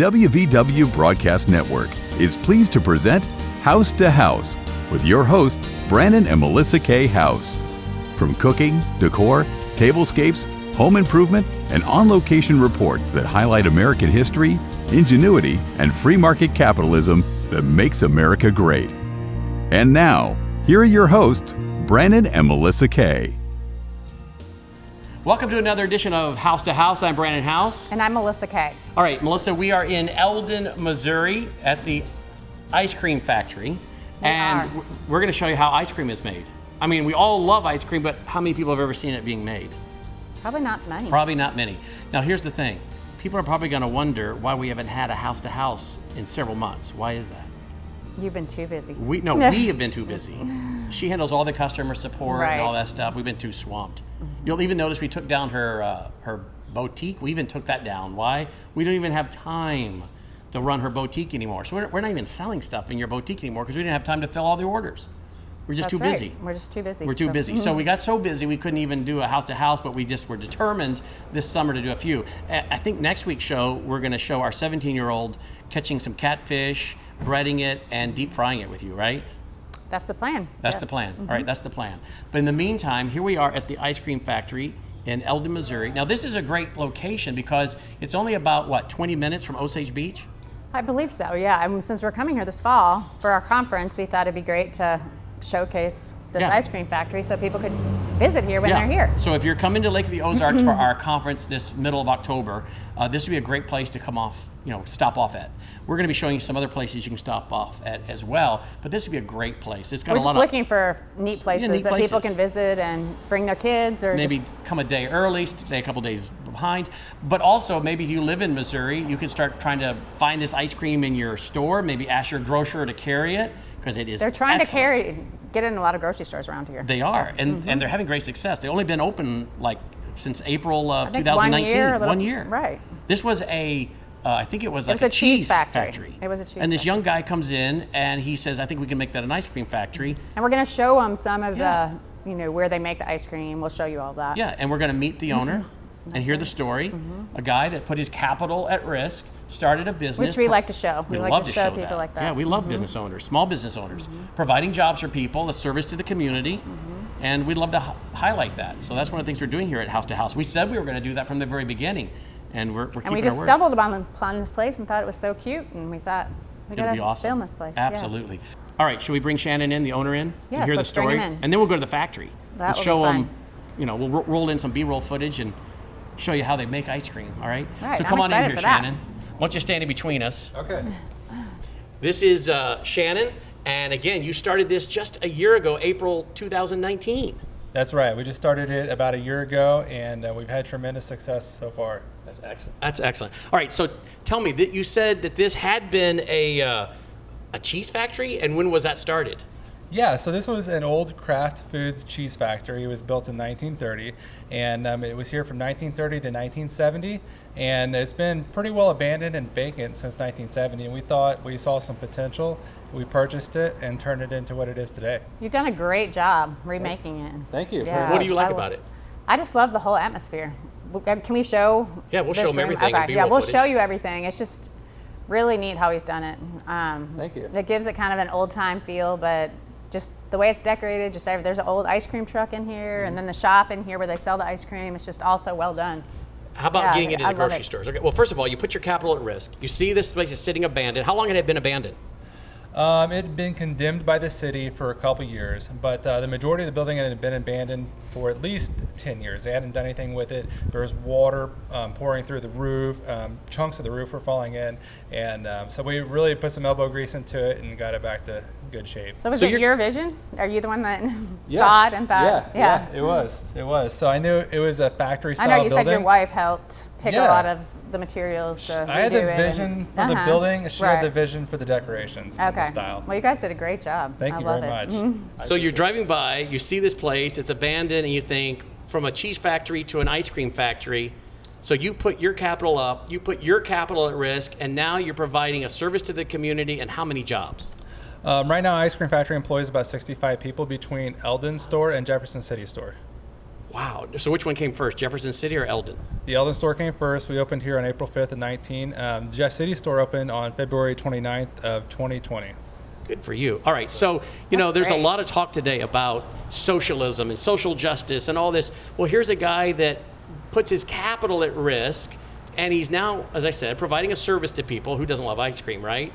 WVW Broadcast Network is pleased to present House to House with your hosts, Brannon and Melissa K. Howse. From cooking, decor, tablescapes, home improvement, and on-location reports that highlight American history, ingenuity, and free market capitalism that makes America great. And now, here are your hosts, Brannon and Melissa K. Welcome to another edition of House to House. I'm Brannon Howse. And I'm Melissa K. All right, Melissa, we are in Eldon, Missouri at the ice cream factory. We're going to show you how ice cream is made. I mean, we all love ice cream, but how many people have ever seen it being made? Probably not many. Probably not many. Now, here's the thing. People are probably going to wonder why we haven't had a House to House in several months. Why is that? You've been too busy. We have been too busy. She handles all the customer support and all that stuff. We've been too swamped. You'll even notice we took down her boutique. We even took that down. Why? We don't even have time to run her boutique anymore. So we're not even selling stuff in your boutique anymore because we didn't have time to fill all the orders. We're just too busy. We're just too busy. We're too busy. So we got so busy we couldn't even do a house to house, but we just were determined this summer to do a few. I think next week's show, we're going to show our 17-year-old catching some catfish, breading it, and deep frying it with you, right? That's the plan. That's the plan. All right, that's the plan. But in the meantime, here we are at the ice cream factory in Eldon, Missouri. Now, this is a great location because it's only about, 20 minutes from Osage Beach? I believe so, yeah. I mean, since we're coming here this fall for our conference, we thought it'd be great to showcase this ice cream factory so people could visit here when they're here. So if you're coming to Lake of the Ozarks for our conference this middle of October, this would be a great place to come off, stop off at. We're going to be showing you some other places you can stop off at as well, but this would be a great place. It's got We're just looking for neat places that people can visit and bring their kids or maybe come a day early, stay a couple days behind. But also maybe if you live in Missouri, you can start trying to find this ice cream in your store, maybe ask your grocer to carry it because it is They're trying excellent. to get in a lot of grocery stores around here. They are, and they're having great success. They've only been open since April of 2019. 1 year. Right. This was I think it was a cheese factory. It was a cheese And this factory. young guy comes in and he says, I think we can make that an ice cream factory. And we're going to show them some of the, where they make the ice cream. We'll show you all that. Yeah, and we're going to meet the owner and hear the story. A guy that put his capital at risk, started a business. Which we like to show. We like love to show people that. like that. Yeah, we love business owners, small business owners, providing jobs for people, a service to the community, and we'd love to highlight that. So that's one of the things we're doing here at House to House. We said we were going to do that from the very beginning, and we're keeping our word. And we just stumbled upon this place and thought it was so cute, and we thought we got to awesome. film this place. Absolutely. Yeah. All right, should we bring Shannon in, the owner in, and hear the story? Bring him in. And then we'll go to the factory and show them. We'll roll in some B-roll footage and show you how they make ice cream. All right. Right, so come on in here, Shannon. That. Why don't you stand in between us? Okay. This is Shannon, and again, you started this just a year ago, April 2019. That's right. We just started it about a year ago, and we've had tremendous success so far. That's excellent. That's excellent. All right, so tell me, that you said that this had been a cheese factory, and when was that started? Yeah, so this was an old Kraft Foods cheese factory. It was built in 1930, and it was here from 1930 to 1970, and it's been pretty well abandoned and vacant since 1970, and we saw some potential. We purchased it and turned it into what it is today. You've done a great job remaking it. Thank you. Yeah, what do you like about it? I just love the whole atmosphere. Can we show? Yeah, we'll show them everything. Okay. Yeah, we'll show you everything. It's just really neat how he's done it. Thank you. It gives it kind of an old time feel, but just the way it's decorated, there's an old ice cream truck in here, and then the shop in here where they sell the ice cream. It's just all so well done. How about getting it into grocery stores? Okay. Well, first of all, you put your capital at risk. You see this place is sitting abandoned. How long had it been abandoned? It had been condemned by the city for a couple years, but the majority of the building had been abandoned for at least 10 years. They hadn't done anything with it. There was water pouring through the roof. Chunks of the roof were falling in. And so we really put some elbow grease into it and got it back to good shape. So was it your vision? Are you the one that saw it and thought? Yeah, it was. It was. So I knew it was a factory-style building. I know you said your wife helped pick a lot of the materials to I had the vision for the building. She had the vision for the decorations and the style. Well, you guys did a great job. Thank you very much. So you're driving by, you see this place, it's abandoned, and you think, from a cheese factory to an ice cream factory. So you put your capital up, you put your capital at risk, and now you're providing a service to the community, and how many jobs? Right now, Ice Cream Factory employs about 65 people between Eldon store and Jefferson City store. Wow. So which one came first, Jefferson City or Eldon? The Eldon store came first. We opened here on April 5th of 19. Jeff City store opened on February 29th of 2020. Good for you. All right, so, there's great. a lot of talk today about socialism and social justice and all this. Well, here's a guy that puts his capital at risk, and he's now, as I said, providing a service to people. Who doesn't love ice cream, right?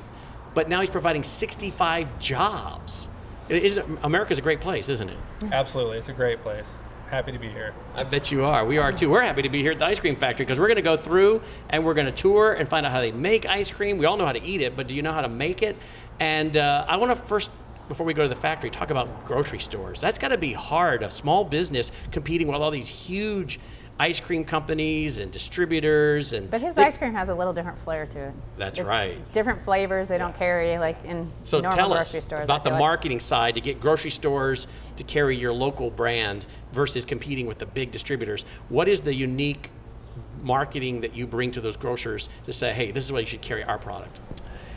But now he's providing 65 jobs. America's a great place, isn't it? Absolutely. It's a great place. Happy to be here. I bet you are. We are too. We're happy to be here at the ice cream factory because we're going to go through and we're going to tour and find out how they make ice cream. We all know how to eat it, but do you know how to make it? And I want to first, before we go to the factory, talk about grocery stores. That's got to be hard, a small business competing with all these huge ice cream companies and distributors. But his ice cream has a little different flair to it. That's it's right. Different flavors they don't carry like in So normal tell grocery us stores. about the like. marketing side to get grocery stores to carry your local brand versus competing with the big distributors. What is the unique marketing that you bring to those grocers to say, hey, this is why you should carry our product?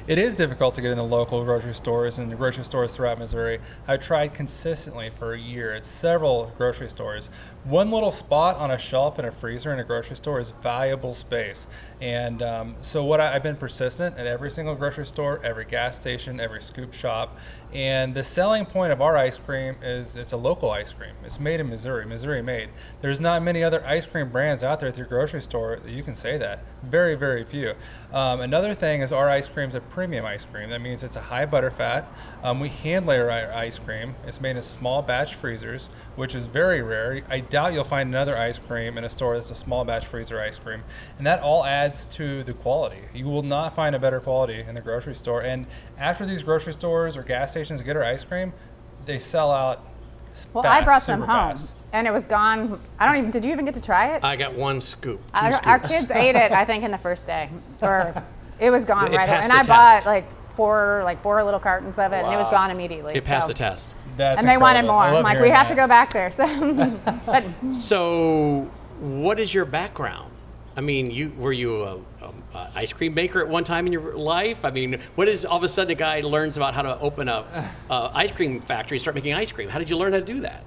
It is difficult to get into local grocery stores and grocery stores throughout Missouri. I've tried consistently for a year at several grocery stores. One little spot on a shelf in a freezer in a grocery store is valuable space. And so I've been persistent at every single grocery store, every gas station, every scoop shop. And the selling point of our ice cream is it's a local ice cream. It's made in Missouri, Missouri made. There's not many other ice cream brands out there at your grocery store that you can say that. Very, very few. Another thing is our ice cream is a premium ice cream. That means it's a high butter fat. We hand layer our ice cream. It's made in small batch freezers, which is very rare. I doubt you'll find another ice cream in a store that's a small batch freezer ice cream. And that all adds to the quality. You will not find a better quality in the grocery store. And after these grocery stores or gas stations get our ice cream, they sell out Well, fast, I brought some super home. fast. And it was gone. Did you even get to try it? I got one scoop. Our kids ate it, I think, in the first day. Or it was gone It right away. passed And I the bought test. four little cartons of it, and it was gone immediately. It passed the test. That's And they wanted incredible. more. I love I'm like, we hearing have to that. go back there. So, but So, what is your background? I mean, were you a ice cream maker at one time in your life? I mean, what is all of a sudden a guy learns about how to open a ice cream factory, start making ice cream? How did you learn how to do that?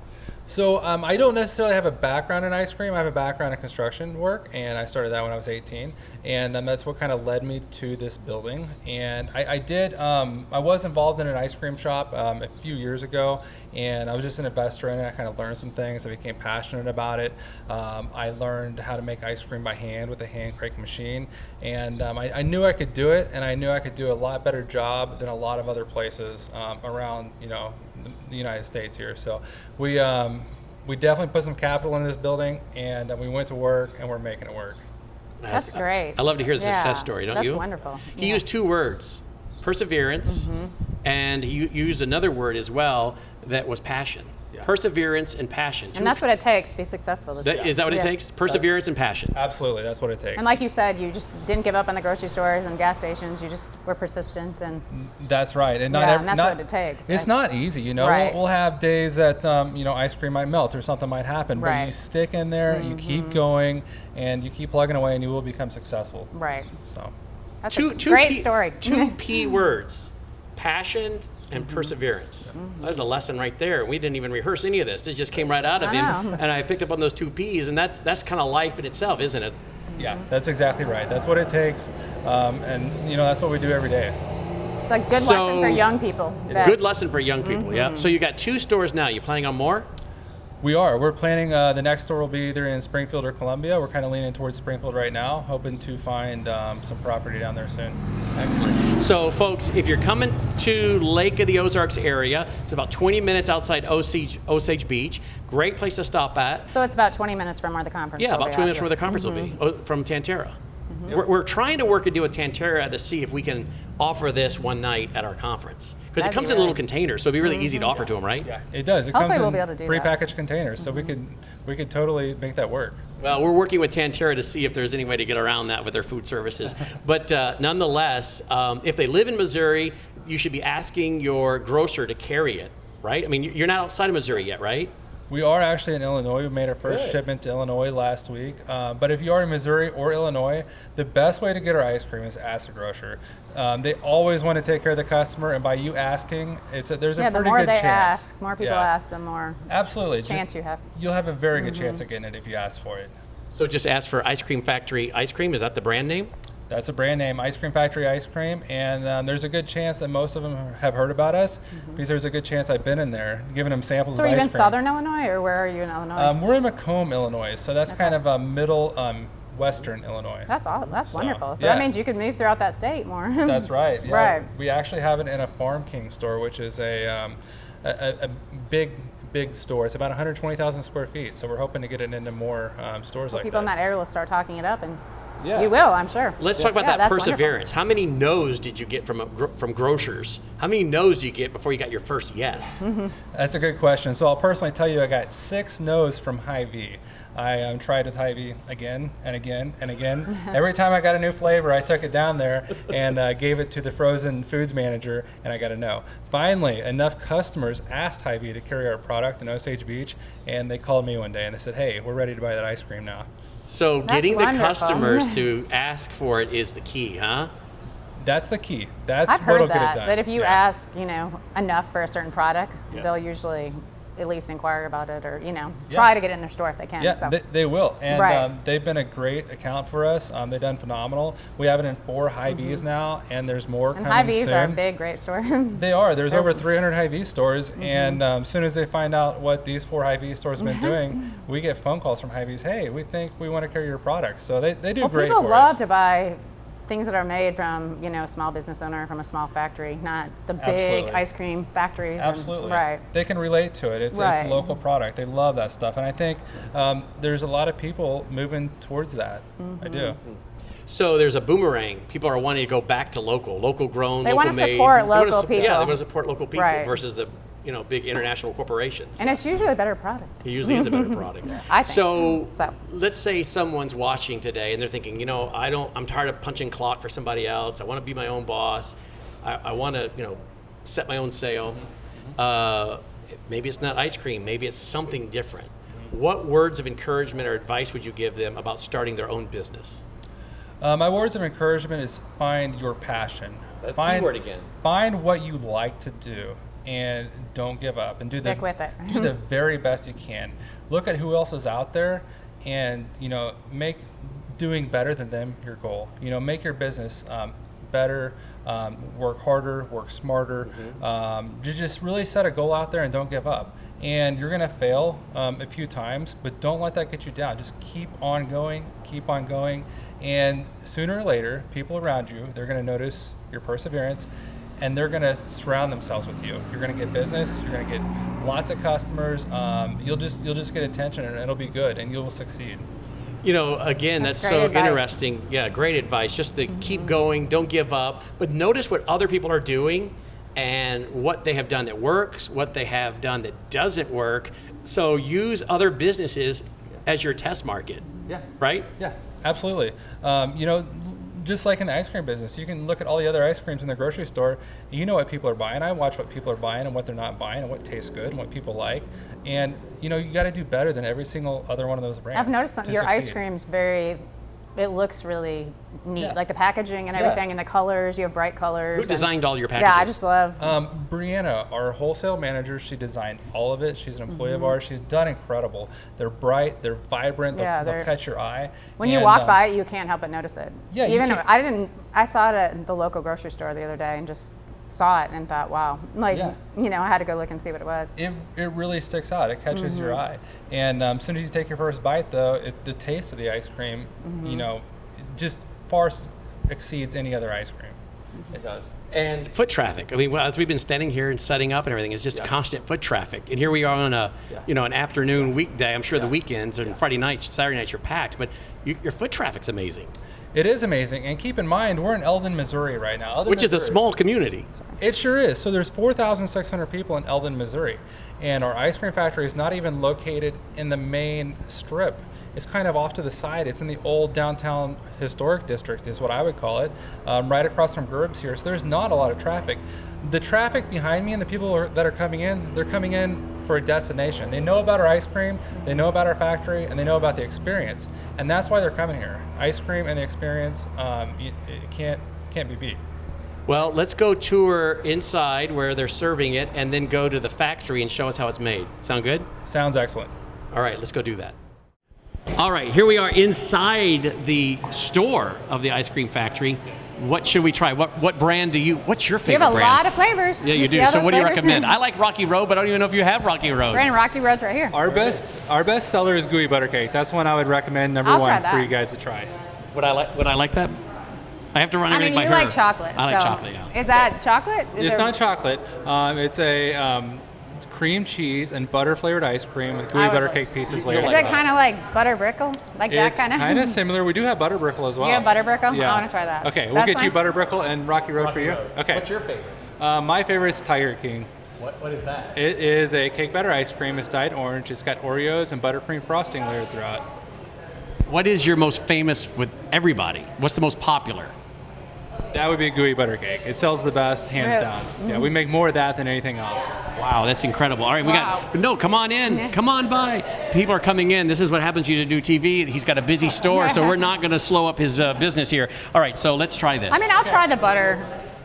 So I don't necessarily have a background in ice cream. I have a background in construction work, and I started that when I was 18. And that's what kind of led me to this building. And I was involved in an ice cream shop a few years ago, and I was just an investor in it. I kind of learned some things. I became passionate about it. I learned how to make ice cream by hand with a hand crank machine. And I knew I could do it, and I knew I could do a lot better job than a lot of other places around, the United States here. So we definitely put some capital in this building, and we went to work, and we're making it work. that's great. I love to hear the Yeah, success story, don't that's you? That's wonderful. He Yeah. used two words, perseverance, and he used another word as well that was passion. Perseverance and passion. And that's what it takes to be successful. Is that what it Yeah. takes? Perseverance and passion. Absolutely, that's what it takes. And like you said, you just didn't give up on the grocery stores and gas stations. You just were persistent, and That's right, and and that's what it takes. It's not easy, Right. We'll have days that ice cream might melt or something might happen, but Right. you stick in there, you keep going, and you keep plugging away, and you will become successful. Right. So, That's a great story. Two P words, passion and perseverance. There's a lesson right there. We didn't even rehearse any of this. It just came right out of I him, know. and I picked up on those two P's, and that's kind of life in itself, isn't it? yeah, that's exactly right. That's what it takes, and that's what we do every day. It's a good lesson for young people. Good lesson for young people, yeah. So you got 2 stores now. You planning on more? We're planning, the next store will be either in Springfield or Columbia. We're kind of leaning towards Springfield right now, hoping to find some property down there soon. Excellent. So, folks, if you're coming to Lake of the Ozarks area, it's about 20 minutes outside Osage Beach. Great place to stop at. So it's about 20 minutes from where the conference Yeah, will about be 20 minutes at. where the conference will be, from Tantera. We're trying to work a deal with Tantera to see if we can offer this one night at our conference. Because it That'd comes be in little really- containers, so it'd be really easy to offer to them, right? Yeah, it does. It Hopefully comes we'll in be able to do that. prepackaged containers, so we could totally make that work. Well, we're working with Tantera to see if there's any way to get around that with their food services. But nonetheless, if they live in Missouri, you should be asking your grocer to carry it, right? I mean, you're not outside of Missouri yet, right? We are actually in Illinois. We made our first Good. shipment to Illinois last week. But if you are in Missouri or Illinois, the best way to get our ice cream is ask the grocer. They always want to take care of the customer, and by you asking, there's a pretty good chance. The more they ask, more people ask, the more absolutely chance you have. You'll have a very good chance of getting it if you ask for it. So just ask for Ice Cream Factory ice cream. Is that the brand name? That's a brand name, Ice Cream Factory Ice Cream, and there's a good chance that most of them have heard about us because there's a good chance I've been in there giving them samples So of ice are cream. you in Southern Illinois, or where are you in Illinois? We're in Macomb, Illinois, so that's kind of a middle western Illinois. That's all. That's wonderful. So yeah. that means you could move throughout that state more. That's right. Yeah. Right. We actually have it in a Farm King store, which is a big store. It's about 120,000 square feet. So we're hoping to get it into more stores like People in that. that area will start talking it up, and Yeah. you will, I'm sure. Let's talk about Yeah, that that's perseverance. How many no's did you get from grocers? How many no's did you get before you got your first yes? That's a good question. So I'll personally tell you I got 6 no's from Hy-Vee. I tried with Hy-Vee again and again and again. Every time I got a new flavor, I took it down there and gave it to the frozen foods manager, and I got a no. Finally, enough customers asked Hy-Vee to carry our product in Osage Beach, and they called me one day and they said, hey, we're ready to buy that ice cream now. So That's getting the wonderful. customers to ask for it is the key, huh? That's the key. That's I've what'll heard get it that. done. That if you Yeah. ask, enough for a certain product, Yes. they'll usually at least inquire about it, or try to get it in their store if they can. Yeah, So. they will, and Right. they've been a great account for us. They've done phenomenal. We have it in 4 Hy-Vees now, and there's more And coming Hy-Vees soon. are a big, great store. They are. There's over 300 Hy-Vee stores, and as soon as they find out what these 4 Hy-Vee stores have been doing, we get phone calls from Hy-Vees. Hey, we think we want to carry your products. So they do Well, great people for love us. to buy things that are made from, a small business owner from a small factory, not the big Absolutely. ice cream factories. and- Absolutely. right. They can relate to it. It's a Right. local product. They love that stuff, and I think there's a lot of people moving towards that. I do. So there's a boomerang. People are wanting to go back to local grown, They local wanna made. support They wanna local Yeah, people. they want to support local people Right. versus the big international corporations. And it's usually a better product. It usually is a better product. I think. So let's say someone's watching today and they're thinking, I'm tired of punching clock for somebody else. I want to be my own boss. I want to, set my own sale. Maybe it's not ice cream. Maybe it's something different. What words of encouragement or advice would you give them about starting their own business? My words of encouragement is find your passion. Keyword again. Find what you like to do and don't give up. And Stick with it. do the very best you can. Look at who else is out there and, make doing better than them your goal. Make your business better, work harder, work smarter. Just really set a goal out there and don't give up. And you're going to fail a few times, but don't let that get you down. Just keep on going. And sooner or later, people around you, they're going to notice your perseverance, and they're going to surround themselves with you. You're going to get business. You're going to get lots of customers. You'll just get attention, and it'll be good, and you'll succeed. Again, that's That's so great advice. interesting. Yeah, great advice. Just to keep going, don't give up, but notice what other people are doing and what they have done that works, what they have done that doesn't work. So use other businesses as your test market. Yeah. Right? Yeah, absolutely. Just like in the ice cream business, you can look at all the other ice creams in the grocery store. You know what people are buying. I watch what people are buying and what they're not buying and what tastes good and what people like. And you got to do better than every single other one of those brands. I've noticed that to your ice succeed. cream's it looks really neat, Yeah. like the packaging and Yeah. everything, and the colors. You have bright colors. Who and- designed all your packaging? Yeah, I just love. Brianna, our wholesale manager, she designed all of it. She's an employee of ours. She's done incredible. They're bright, they're vibrant, Yeah, they'll they're- catch your eye. When you And, walk by it, you can't help but notice it. Yeah, you Even can't- I saw it at the local grocery store the other day and just saw it and thought, wow, Yeah. I had to go look and see what it was. It really sticks out. It catches your eye. And as soon as you take your first bite, though, the taste of the ice cream, it just far exceeds any other ice cream. It does. And foot traffic. I mean, as we've been standing here and setting up and everything, it's just constant foot traffic. And here we are on an afternoon weekday. I'm sure the weekends and Friday nights, Saturday nights, you're packed. But your foot traffic's amazing. It is amazing. And keep in mind, we're in Eldon, Missouri right now. Eldon, Which is a Missouri. small community. It sure is. So there's 4,600 people in Eldon, Missouri. And our ice cream factory is not even located in the main strip. is kind of off to the side. It's in the old downtown historic district is what I would call it, right across from Gerb's here. So there's not a lot of traffic. The traffic behind me and the people that are coming in, they're coming in for a destination. They know about our ice cream, they know about our factory, and they know about the experience. And that's why they're coming here. Ice cream and the experience, it can't be beat. Well, let's go tour inside where they're serving it and then go to the factory and show us how it's made. Sound good? Sounds excellent. All right, let's go do that. All right, here we are inside the store of the ice cream factory. What should we try? What brand what's your favorite brand? You have a lot of flavors. Yeah, you do. So what do you recommend? I like Rocky Road, but I don't even know if you have Rocky Road. Brandon, Rocky Road's right here. Our best seller is gooey butter cake. That's one I would recommend number one for you guys to try. Would I like that? I have to run everything by her. I mean, you like chocolate. I like chocolate, yeah. Is that chocolate? It's not chocolate. It's a cream cheese and butter flavored ice cream with gooey butter cake pieces layered. Is it kind of like butter brickle? Like that kind of? It's kind of similar. We do have butter brickle as well. You have butter brickle? Yeah. I want to try that. Okay, we'll get you butter brickle and Rocky Road for you. Okay. What's your favorite? My favorite is Tiger King. What is that? It is a cake batter ice cream. It's dyed orange. It's got Oreos and buttercream frosting layered throughout. What is your most famous with everybody? What's the most popular? That would be a gooey butter cake. It sells the best, hands down. Mm-hmm. Yeah, we make more of that than anything else. Wow, that's incredible. All right, come on in. Come on by. People are coming in. This is what happens to you to do TV. He's got a busy store, so we're not going to slow up his business here. All right, so let's try this. I mean, I'll try the butter.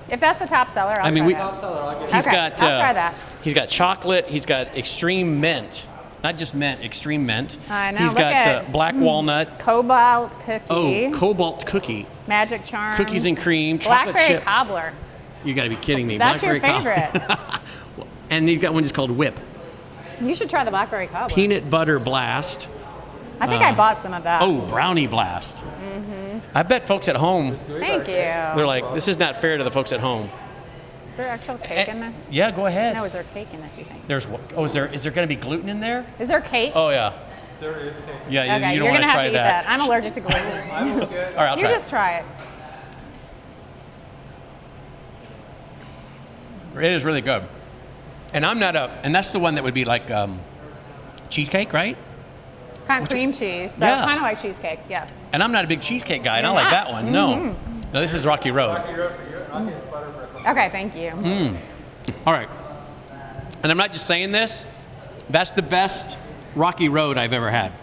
If that's the top seller, I'll try that. I'll try that. He's got chocolate. He's got extreme mint. Not just mint, extreme mint. I know. He's got black walnut. Cobalt cookie. Oh, cobalt cookie. Magic charms. Cookies and cream. Chocolate Blackberry chip. cobbler. You got to be kidding me. That's Blackberry your favorite. And he's got one just called Whip. You should try the blackberry cobbler. Peanut butter blast. I think I bought some of that. Oh, brownie blast. Mm-hmm. I bet folks at home. Thank you. They're like, this is not fair to the folks at home. Is there actual cake in this? Yeah, go ahead. No, is there cake in it, do you think? Is there going to be gluten in there? Is there cake? Oh, yeah. There is cake. Yeah, okay, you don't want to try have to eat that. I'm allergic to gluten. All right, I'll you try just try it. It is really good. And and that's the one that would be like cheesecake, right? Kind of cream cheese, so Yeah. kind of like cheesecake, yes. And I'm not a big cheesecake guy. I don't You're like not? that one. No. No, this is Rocky Road. Okay, thank you. All right. And I'm not just saying this. That's the best Rocky Road I've ever had.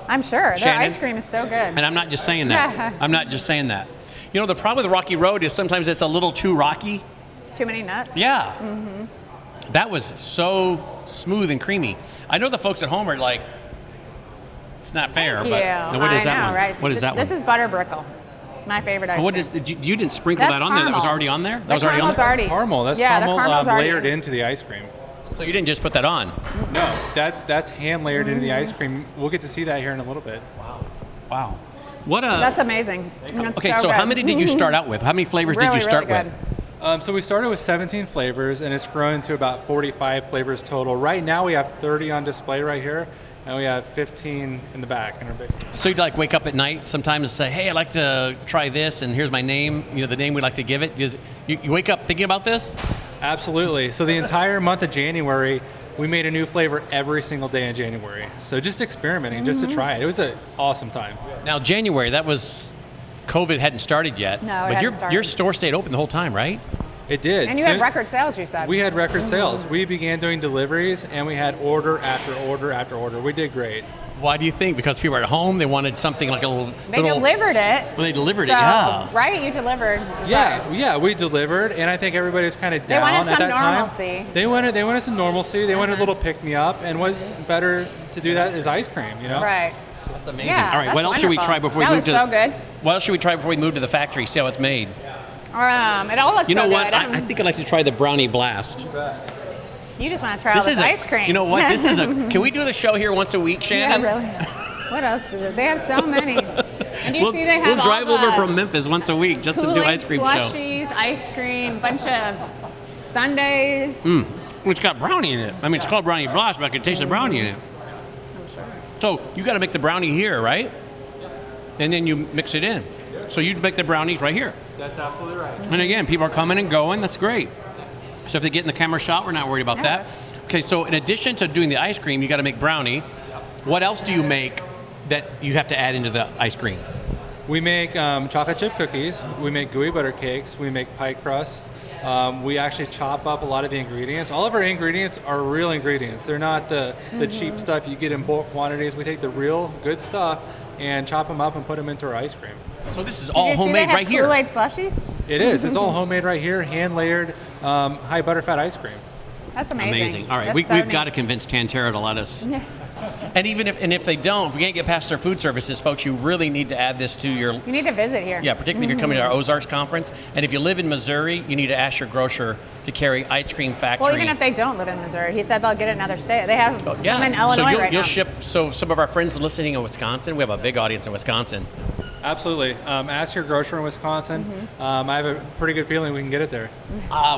I'm sure. Their Shannon? ice cream is so good. And I'm not just saying that. I'm not just saying that. You know, the problem with Rocky Road is sometimes it's a little too rocky. Too many nuts? Yeah. That was so smooth and creamy. I know the folks at home are like, it's not fair. Thank but you. now what is I that know, one? right? What is that This one? is butter brickle. My favorite ice What cream. is you didn't sprinkle That's that on there? That was caramel. already on there? That The was already on caramel's there? already- Caramel. That's Yeah, the caramel caramel's already layered in. into the ice cream. So you didn't just put that on? No, that's hand layered into the ice cream. We'll get to see that here in a little bit. Wow. What a. That's amazing. It's Okay, so good. how many did you start out with? How many flavors did you start really with? So we started with 17 flavors, and it's grown to about 45 flavors total. Right now, we have 30 on display right here, and we have 15 in the back in our big. So you'd like wake up at night sometimes and say, hey, I'd like to try this, and here's my name, the name we'd like to give it. You wake up thinking about this? Absolutely. So the entire month of January, we made a new flavor every single day in January. So just experimenting, just to try it. It was an awesome time. Now, January, that was, COVID hadn't started yet. No, it but hadn't started. your store stayed open the whole time, right? It did. And you had record sales, you said. We had record sales. We began doing deliveries, and we had order after order after order. We did great. Why do you think? Because people were at home, they wanted something like a little... They delivered it. Well, they delivered So, it, yeah. right? You delivered. Yeah, we delivered, and I think everybody was kind of They down wanted at some that normalcy. time. They wanted some normalcy. They wanted a little pick me up, and what better to do that is ice cream, Right. That's amazing. Yeah, All right, that's what else should we wonderful. try before we That move was to... so good. What else should we try before we move to the factory, see how it's made? It all looks You know so what? good. I think I'd like to try the brownie blast. You just want to try all this ice cream. You know what? This is a... Can we do the show here once a week, Shannon? Yeah, really. What else do they have? So many. And you see they have we'll drive all over the from Memphis once a week just to do Kool-Aid ice cream show. slushies, ice cream, bunch of sundaes. It's got brownie in it. I mean, it's called brownie blast, but I can taste the brownie in it. I'm sure. So you got to make the brownie here, right? And then you mix it in. So you make the brownies right here. That's absolutely right. And again, people are coming and going. That's great. So if they get in the camera shot, we're not worried about No, that. Okay, so in addition to doing the ice cream, you got to make brownie. What else do you make that you have to add into the ice cream? We make chocolate chip cookies, we make gooey butter cakes, we make pie crusts. We actually chop up a lot of the ingredients. All of our ingredients are real ingredients. They're not the cheap stuff you get in bulk quantities. We take the real good stuff and chop them up and put them into our ice cream. So this is all homemade right here. Kool-Aid slushies? It is. It's all homemade right here, hand layered, high butterfat ice cream. That's amazing. Amazing. All right, That's we've so got to neat. convince Tantera to let us. And even if they don't, we can't get past their food services, folks. You really need to add this to your. You need to visit here. Yeah, particularly if you're coming to our Ozarks conference, and if you live in Missouri, you need to ask your grocer to carry Ice Cream Factory. Well, even if they don't live in Missouri, he said they'll get it in another state. They have some in Illinois so right you'll now. ship. So some of our friends listening in Wisconsin, we have a big audience in Wisconsin. Absolutely. Ask your grocer in Wisconsin. I have a pretty good feeling we can get it there.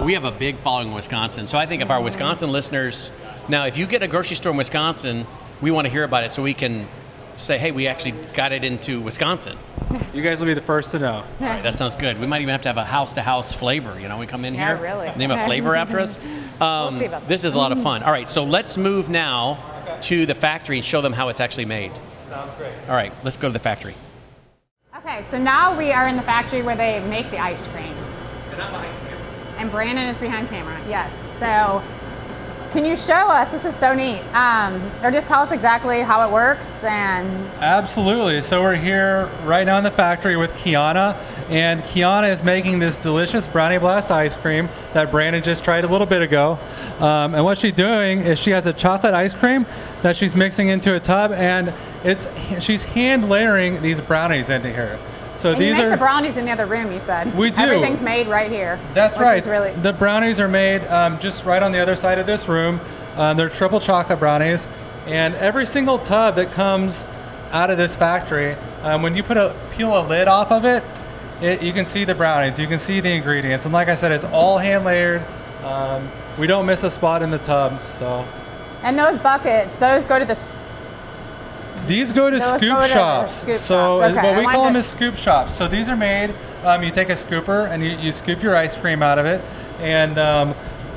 We have a big following in Wisconsin, so I think if our Wisconsin listeners, now if you get a grocery store in Wisconsin, we want to hear about it so we can say, hey, we actually got it into Wisconsin. You guys will be the first to know. All right, that sounds good. We might even have to have a house-to-house flavor. You know, we come in Yeah, here, really. name a flavor after us. We'll see about This is a lot of fun. All right, so let's move now to the factory and show them how it's actually made. Sounds great. All right, let's go to the factory. Okay, so now we are in the factory where they make the ice cream. And I'm behind you. And Brannon is behind camera. Yes. So can you show us? This is so neat. Or just tell us exactly how it works and. Absolutely. So we're here right now in the factory with Kiana, and Kiana is making this delicious Brownie Blast ice cream that Brandon just tried a little bit ago. And what she's doing is she has a chocolate ice cream that she's mixing into a tub, and she's hand layering these brownies into here. So And these you make are the brownies in the other room, you said. We do. Everything's made right here. That's which right. Is really. The brownies are made just right on the other side of this room. They're triple chocolate brownies, and every single tub that comes out of this factory, when you peel a lid off of it, you can see the brownies, you can see the ingredients, and like I said, it's all hand layered. We don't miss a spot in the tub. So. And those buckets, those go to the. These go to Those scoop go to shops. scoop So shops. Okay, what we I call like them it. is scoop shops. So these are made, you take a scooper and you scoop your ice cream out of it, and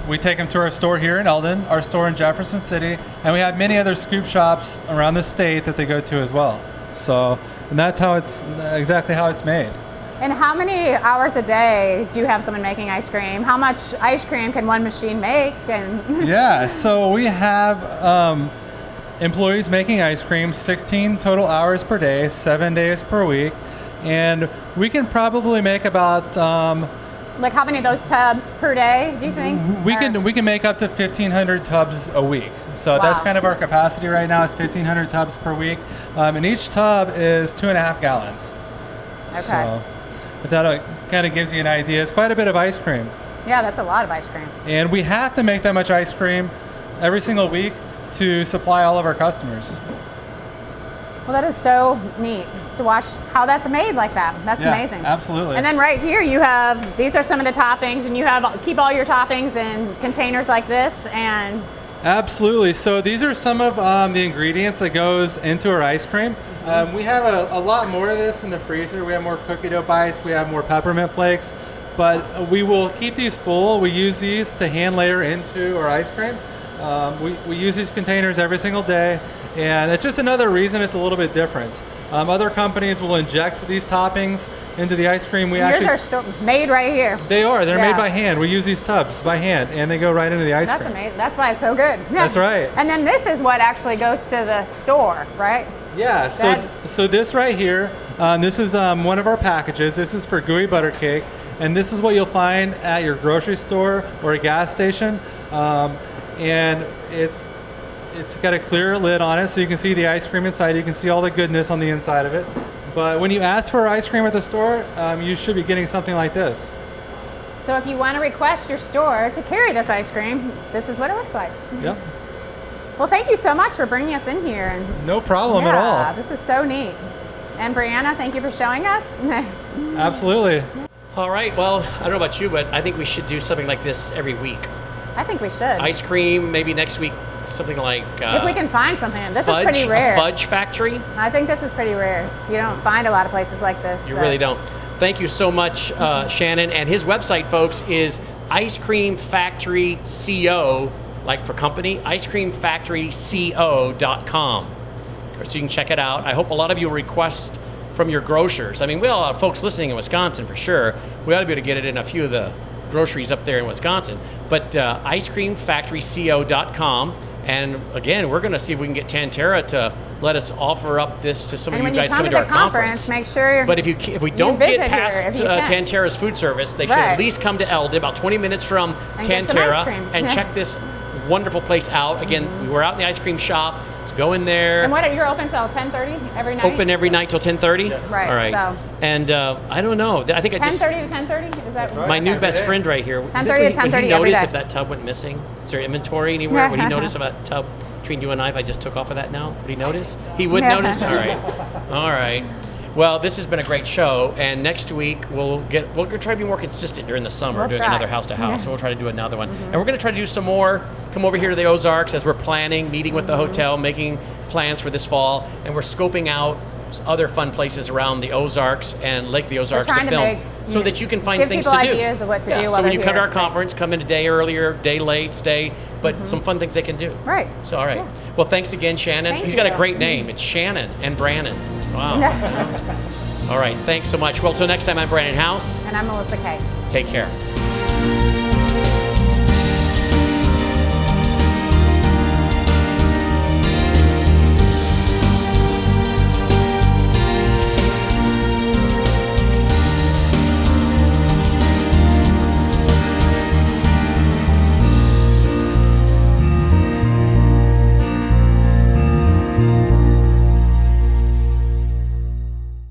we take them to our store here in Eldon, our store in Jefferson City, and we have many other scoop shops around the state that they go to as well. So, and that's how exactly how it's made. And how many hours a day do you have someone making ice cream? How much ice cream can one machine make? And Yeah, so we have employees making ice cream 16 total hours per day, 7 days per week, and we can probably make about like how many of those tubs per day, do you think? we Or- can make up to 1,500 tubs a week. So that's Wow. kind of our capacity right now is 1,500 tubs per week, and each tub is 2.5 gallons. Okay. So, but that kind of gives you an idea. It's quite a bit of ice cream, Yeah, that's a lot of ice cream. and we have to make that much ice cream every single week to supply all of our customers. Well, that is so neat to watch how that's made like that. That's Yeah, amazing. absolutely. And then right here you have, these are some of the toppings, and you keep all your toppings in containers like this, and Absolutely. So these are some of the ingredients that goes into our ice cream. We have a lot more of this in the freezer. We have more cookie dough bites. We have more peppermint flakes. But we will keep these full. We use these to hand layer into our ice cream. We use these containers every single day. And it's just another reason it's a little bit different. Other companies will inject these toppings into the ice cream. We yours actually are made right here. They are. They're Yeah. made by hand. We use these tubs by hand, and they go right into the ice That's cream. amazing. That's why it's so good. That's right. And then this is what actually goes to the store, right? Yeah, so this right here, this is one of our packages. This is for gooey butter cake, and this is what you'll find at your grocery store or a gas station. And it's got a clear lid on it, so you can see the ice cream inside. You can see all the goodness on the inside of it. But when you ask for ice cream at the store, you should be getting something like this. So if you want to request your store to carry this ice cream, this is what it looks like. Yep. Well, thank you so much for bringing us in here. And No problem at yeah, all. this is so neat. And Brianna, thank you for showing us. Absolutely. All right, well, I don't know about you, but I think we should do something like this every week. I think we should. Ice cream, maybe next week, something like if we can find from him. This fudge, is pretty rare. a fudge factory. I think this is pretty rare. You don't find a lot of places like this. You that- really don't. Thank you so much, Shannon. And his website, folks, is Ice Cream Factory CO, like for company, icecreamfactoryco.com. so you can check it out. I hope a lot of you will request from your grocers. I mean, we all have folks listening in Wisconsin for sure. We ought to be able to get it in a few of the groceries up there in Wisconsin. But icecreamfactoryco.com. And again, we're going to see if we can get Tantera to let us offer up this to some of you guys coming to our conference. Make sure. But if we don't get past Tantera's food service, they should at least come to Eldon, about 20 minutes from Tantera, and check this wonderful place out. Again, we're out in the ice cream shop. So go in there. And you're open till 10:30 every night? Open every night till 10:30? Yes. Right. All right. So. And I don't know. I think 10:30 to 10:30? Is that right? My new best friend right here. 10:30 to 10:30 every day. Would he notice if that tub went missing? Is there inventory anywhere? Would he notice if that tub between you and I, if I just took off of that now? Would he notice? He would notice? All right. All right. Well, this has been a great show, and next week we'll try to be more consistent during the summer, doing another House to House. So we'll try to do another one, and we're going to try to do some more. Come over here to the Ozarks as we're planning, meeting with the hotel, making plans for this fall, and we're scoping out other fun places around the Ozarks and Lake the Ozarks to film, so that you can find things to do. Give people ideas of what to do. So when you come to our conference, come in a day earlier, day late, stay, but some fun things they can do. Right. So all right. Yeah. Well, thanks again, Shannon. He's got a great name. It's Shannon and Brannon. Wow. All right. Thanks so much. Well, till next time, I'm Brannon Howse. And I'm Melissa Kay. Take care.